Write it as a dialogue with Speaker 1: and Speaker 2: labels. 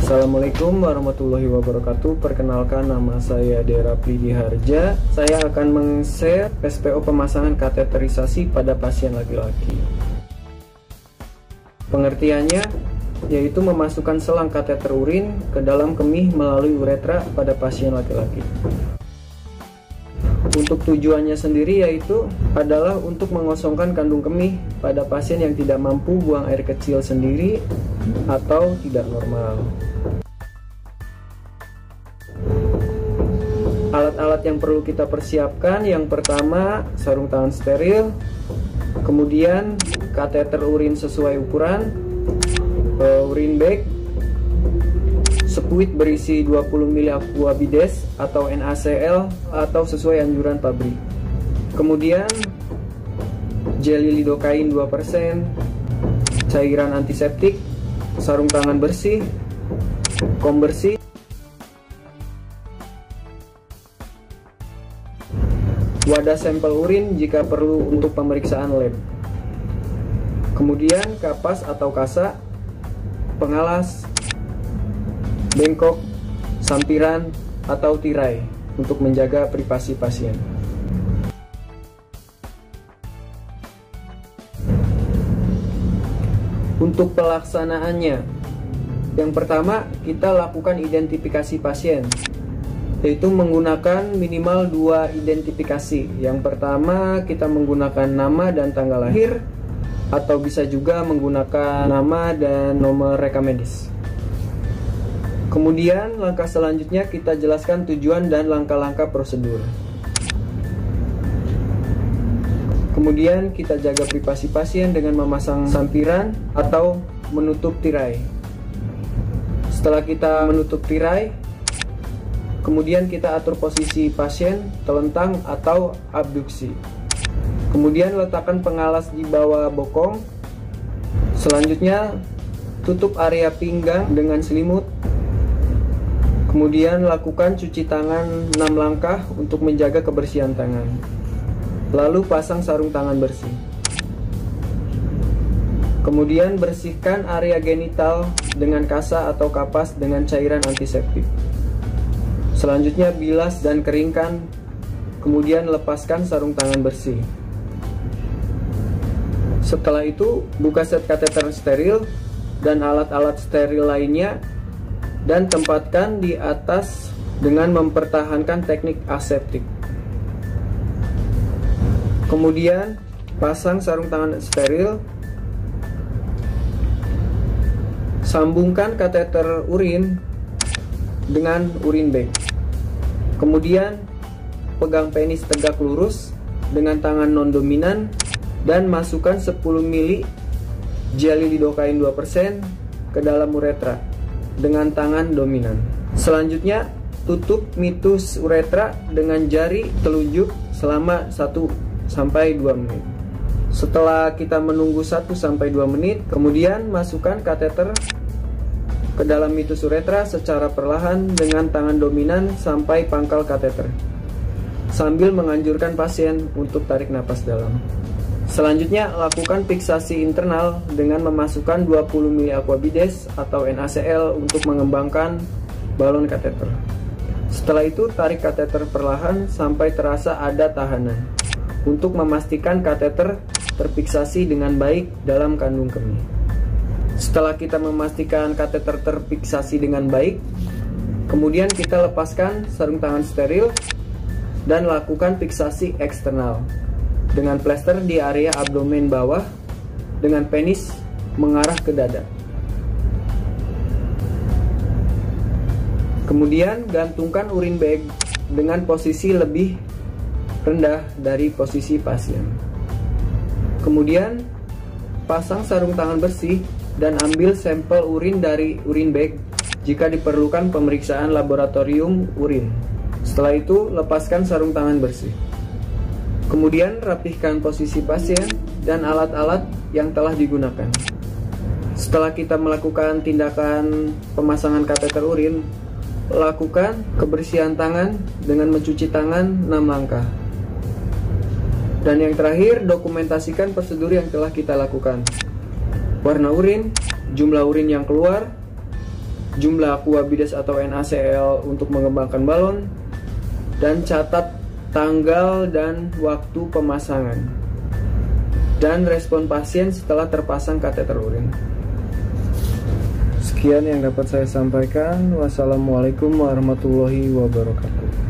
Speaker 1: Assalamualaikum warahmatullahi wabarakatuh. Perkenalkan, nama saya Dera Pridi Harja. Saya akan meng-share SPO pemasangan kateterisasi pada pasien laki-laki. Pengertiannya yaitu memasukkan selang kateter urin ke dalam kemih melalui uretra pada pasien laki-laki. Untuk tujuannya sendiri yaitu adalah untuk mengosongkan kandung kemih pada pasien yang tidak mampu buang air kecil sendiri atau tidak normal. Alat-alat yang perlu kita persiapkan, yang pertama sarung tangan steril, kemudian kateter urin sesuai ukuran, urin bag, sekuit berisi 20 ml aqua bides atau NaCl atau sesuai anjuran pabrik. Kemudian jelly lidocaine 2%, cairan antiseptik, sarung tangan bersih, kom bersih, wadah sampel urin jika perlu untuk pemeriksaan lab. Kemudian kapas atau kasa, pengalas, bengkok, sampiran, atau tirai untuk menjaga privasi pasien. Untuk pelaksanaannya, yang pertama kita lakukan identifikasi pasien, yaitu menggunakan minimal 2 identifikasi. Yang pertama kita menggunakan nama dan tanggal lahir, atau bisa juga menggunakan nama dan nomor rekam medis. Kemudian langkah selanjutnya kita jelaskan tujuan dan langkah-langkah prosedur. Kemudian kita jaga privasi pasien dengan memasang sampiran atau menutup tirai. Setelah kita menutup tirai, kemudian kita atur posisi pasien telentang atau abduksi. Kemudian letakkan pengalas di bawah bokong. Selanjutnya tutup area pinggang dengan selimut. Kemudian lakukan cuci tangan 6 langkah untuk menjaga kebersihan tangan. Lalu pasang sarung tangan bersih. Kemudian bersihkan area genital dengan kasa atau kapas dengan cairan antiseptik. Selanjutnya bilas dan keringkan. Kemudian lepaskan sarung tangan bersih. Setelah itu buka set kateter steril dan alat-alat steril lainnya dan tempatkan di atas dengan mempertahankan teknik aseptik. Kemudian pasang sarung tangan steril, sambungkan kateter urin dengan urin bag. Kemudian pegang penis tegak lurus dengan tangan non-dominan dan masukkan 10 ml jelly lidocaine 2% ke dalam uretra dengan tangan dominan. Selanjutnya tutup mitus uretra dengan jari telunjuk selama 1-2 menit. Setelah kita menunggu 1-2 menit, kemudian masukkan kateter ke dalam mitus uretra secara perlahan dengan tangan dominan sampai pangkal kateter, sambil menganjurkan pasien untuk tarik napas dalam. Selanjutnya lakukan fiksasi internal dengan memasukkan 20 ml aqua bides atau NaCl untuk mengembangkan balon kateter. Setelah itu tarik kateter perlahan sampai terasa ada tahanan untuk memastikan kateter terfiksasi dengan baik dalam kandung kemih. Setelah kita memastikan kateter terfiksasi dengan baik, kemudian kita lepaskan sarung tangan steril dan lakukan fiksasi eksternal dengan plester di area abdomen bawah dengan penis mengarah ke dada. Kemudian gantungkan urin bag dengan posisi lebih rendah dari posisi pasien. Kemudian pasang sarung tangan bersih dan ambil sampel urin dari urin bag jika diperlukan pemeriksaan laboratorium urin. Setelah itu lepaskan sarung tangan bersih. Kemudian rapihkan posisi pasien dan alat-alat yang telah digunakan. Setelah kita melakukan tindakan pemasangan kateter urin, lakukan kebersihan tangan dengan mencuci tangan 6 langkah. Dan yang terakhir, dokumentasikan prosedur yang telah kita lakukan. Warna urin, jumlah urin yang keluar, jumlah aquabides atau NaCl untuk mengembangkan balon, dan catat tanggal dan waktu pemasangan, dan respon pasien setelah terpasang kateter urin. Sekian yang dapat saya sampaikan. Wassalamualaikum warahmatullahi wabarakatuh.